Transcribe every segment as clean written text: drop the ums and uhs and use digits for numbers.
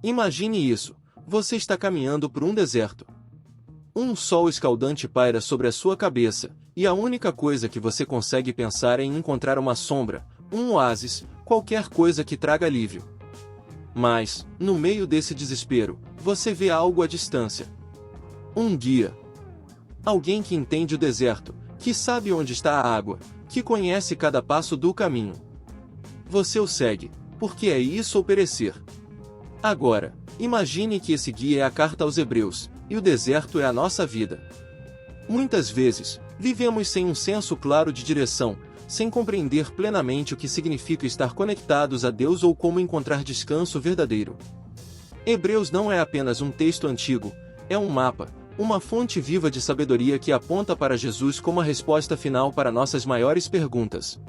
Imagine isso, você está caminhando por um deserto. Um sol escaldante paira sobre a sua cabeça, e a única coisa que você consegue pensar é em encontrar uma sombra, um oásis, qualquer coisa que traga alívio. Mas, no meio desse desespero, você vê algo à distância. Um guia. Alguém que entende o deserto, que sabe onde está a água, que conhece cada passo do caminho. Você o segue, porque é isso ou perecer. Agora, imagine que esse guia é a carta aos Hebreus, e o deserto é a nossa vida. Muitas vezes, vivemos sem um senso claro de direção, sem compreender plenamente o que significa estar conectados a Deus ou como encontrar descanso verdadeiro. Hebreus não é apenas um texto antigo, é um mapa, uma fonte viva de sabedoria que aponta para Jesus como a resposta final para nossas maiores perguntas.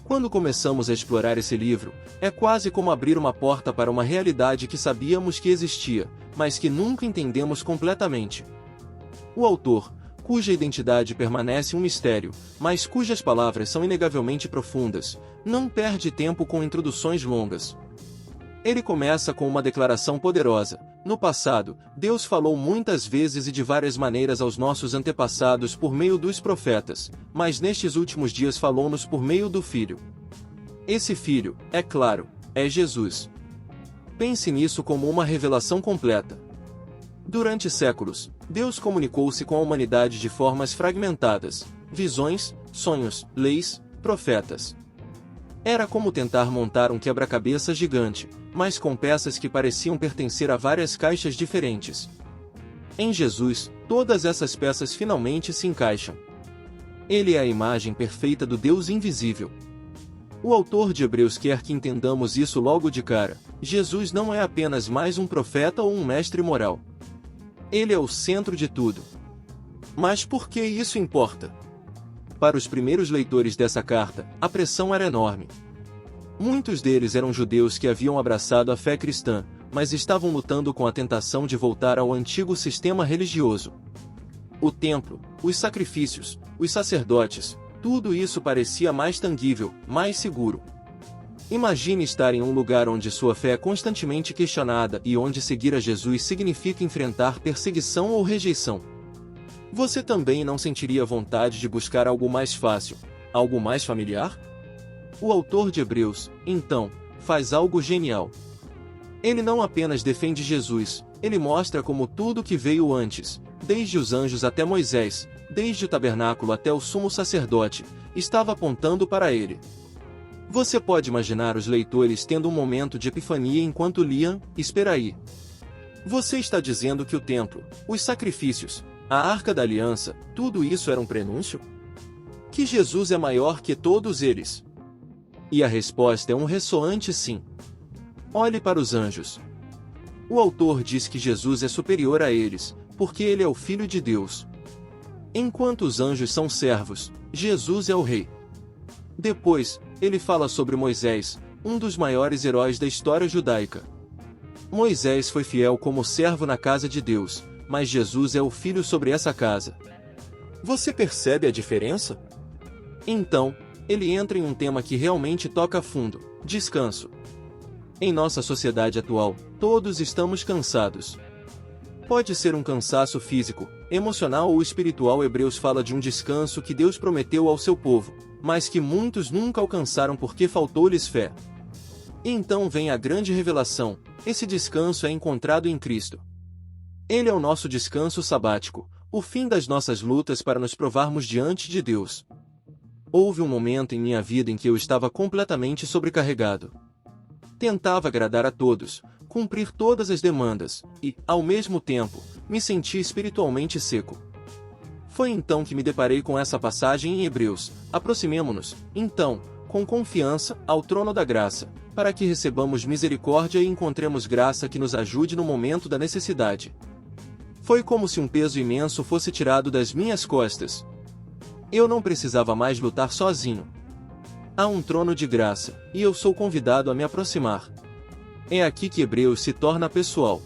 Quando começamos a explorar esse livro, é quase como abrir uma porta para uma realidade que sabíamos que existia, mas que nunca entendemos completamente. O autor, cuja identidade permanece um mistério, mas cujas palavras são inegavelmente profundas, não perde tempo com introduções longas. Ele começa com uma declaração poderosa. No passado, Deus falou muitas vezes e de várias maneiras aos nossos antepassados por meio dos profetas, mas nestes últimos dias falou-nos por meio do Filho. Esse Filho, é claro, é Jesus. Pense nisso como uma revelação completa. Durante séculos, Deus comunicou-se com a humanidade de formas fragmentadas, visões, sonhos, leis, profetas. Era como tentar montar um quebra-cabeça gigante, mas com peças que pareciam pertencer a várias caixas diferentes. Em Jesus, todas essas peças finalmente se encaixam. Ele é a imagem perfeita do Deus invisível. O autor de Hebreus quer que entendamos isso logo de cara. Jesus não é apenas mais um profeta ou um mestre moral. Ele é o centro de tudo. Mas por que isso importa? Para os primeiros leitores dessa carta, a pressão era enorme. Muitos deles eram judeus que haviam abraçado a fé cristã, mas estavam lutando com a tentação de voltar ao antigo sistema religioso. O templo, os sacrifícios, os sacerdotes, tudo isso parecia mais tangível, mais seguro. Imagine estar em um lugar onde sua fé é constantemente questionada e onde seguir a Jesus significa enfrentar perseguição ou rejeição. Você também não sentiria vontade de buscar algo mais fácil, algo mais familiar? O autor de Hebreus, então, faz algo genial. Ele não apenas defende Jesus, ele mostra como tudo que veio antes, desde os anjos até Moisés, desde o tabernáculo até o sumo sacerdote, estava apontando para ele. Você pode imaginar os leitores tendo um momento de epifania enquanto liam. Espera aí. Você está dizendo que o templo, os sacrifícios, a Arca da Aliança, tudo isso era um prenúncio? Que Jesus é maior que todos eles? E a resposta é um ressoante sim. Olhe para os anjos. O autor diz que Jesus é superior a eles, porque ele é o Filho de Deus. Enquanto os anjos são servos, Jesus é o Rei. Depois, ele fala sobre Moisés, um dos maiores heróis da história judaica. Moisés foi fiel como servo na casa de Deus, mas Jesus é o Filho sobre essa casa. Você percebe a diferença? Então, ele entra em um tema que realmente toca fundo: descanso. Em nossa sociedade atual, todos estamos cansados. Pode ser um cansaço físico, emocional ou espiritual. Hebreus fala de um descanso que Deus prometeu ao seu povo, mas que muitos nunca alcançaram porque faltou-lhes fé. E então vem a grande revelação: esse descanso é encontrado em Cristo. Ele é o nosso descanso sabático, o fim das nossas lutas para nos provarmos diante de Deus. Houve um momento em minha vida em que eu estava completamente sobrecarregado. Tentava agradar a todos, cumprir todas as demandas, e, ao mesmo tempo, me senti espiritualmente seco. Foi então que me deparei com essa passagem em Hebreus: aproximemo-nos, então, com confiança, ao trono da graça, para que recebamos misericórdia e encontremos graça que nos ajude no momento da necessidade. Foi como se um peso imenso fosse tirado das minhas costas. Eu não precisava mais lutar sozinho. Há um trono de graça, e eu sou convidado a me aproximar. É aqui que Hebreus se torna pessoal.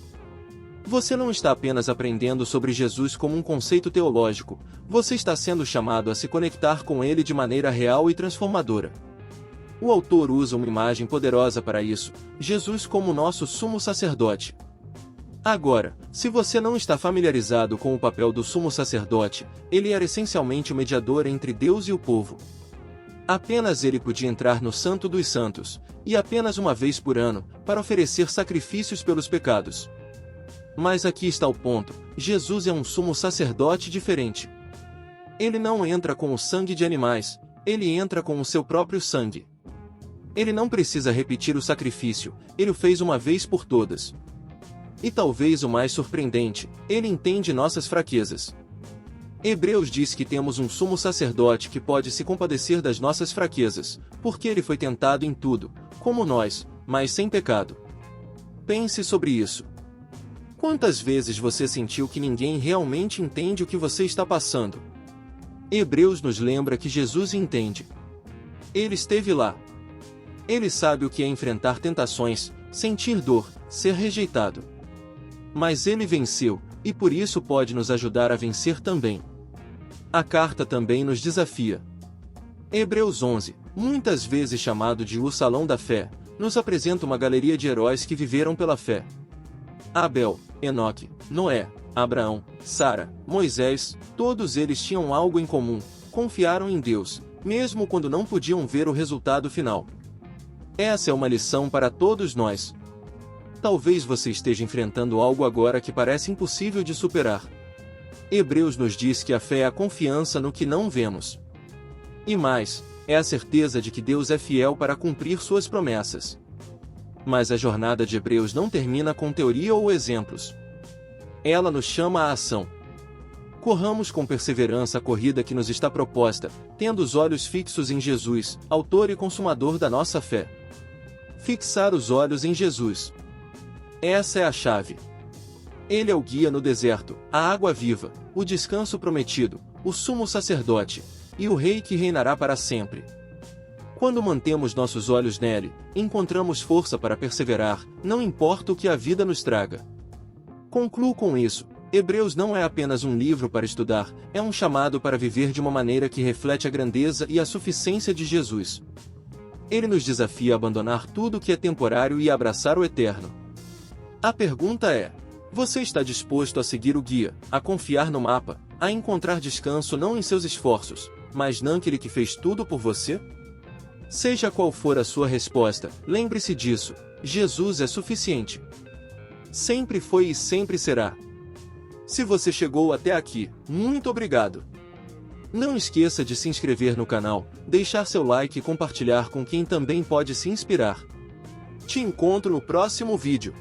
Você não está apenas aprendendo sobre Jesus como um conceito teológico, você está sendo chamado a se conectar com ele de maneira real e transformadora. O autor usa uma imagem poderosa para isso, Jesus como nosso sumo sacerdote. Agora, se você não está familiarizado com o papel do sumo sacerdote, ele era essencialmente o mediador entre Deus e o povo. Apenas ele podia entrar no Santo dos Santos, e apenas uma vez por ano, para oferecer sacrifícios pelos pecados. Mas aqui está o ponto: Jesus é um sumo sacerdote diferente. Ele não entra com o sangue de animais, ele entra com o seu próprio sangue. Ele não precisa repetir o sacrifício, ele o fez uma vez por todas. E talvez o mais surpreendente, ele entende nossas fraquezas. Hebreus diz que temos um sumo sacerdote que pode se compadecer das nossas fraquezas, porque ele foi tentado em tudo, como nós, mas sem pecado. Pense sobre isso. Quantas vezes você sentiu que ninguém realmente entende o que você está passando? Hebreus nos lembra que Jesus entende. Ele esteve lá. Ele sabe o que é enfrentar tentações, sentir dor, ser rejeitado. Mas ele venceu, e por isso pode nos ajudar a vencer também. A carta também nos desafia. Hebreus 11, muitas vezes chamado de o Salão da Fé, nos apresenta uma galeria de heróis que viveram pela fé. Abel, Enoque, Noé, Abraão, Sara, Moisés, todos eles tinham algo em comum: confiaram em Deus, mesmo quando não podiam ver o resultado final. Essa é uma lição para todos nós. Talvez você esteja enfrentando algo agora que parece impossível de superar. Hebreus nos diz que a fé é a confiança no que não vemos. E mais, é a certeza de que Deus é fiel para cumprir suas promessas. Mas a jornada de Hebreus não termina com teoria ou exemplos. Ela nos chama à ação. Corramos com perseverança a corrida que nos está proposta, tendo os olhos fixos em Jesus, autor e consumador da nossa fé. Fixar os olhos em Jesus. Essa é a chave. Ele é o guia no deserto, a água viva, o descanso prometido, o sumo sacerdote, e o rei que reinará para sempre. Quando mantemos nossos olhos nele, encontramos força para perseverar, não importa o que a vida nos traga. Concluo com isso: Hebreus não é apenas um livro para estudar, é um chamado para viver de uma maneira que reflete a grandeza e a suficiência de Jesus. Ele nos desafia a abandonar tudo que é temporário e abraçar o eterno. A pergunta é: você está disposto a seguir o guia, a confiar no mapa, a encontrar descanso não em seus esforços, mas naquele que fez tudo por você? Seja qual for a sua resposta, lembre-se disso: Jesus é suficiente. Sempre foi e sempre será. Se você chegou até aqui, muito obrigado. Não esqueça de se inscrever no canal, deixar seu like e compartilhar com quem também pode se inspirar. Te encontro no próximo vídeo.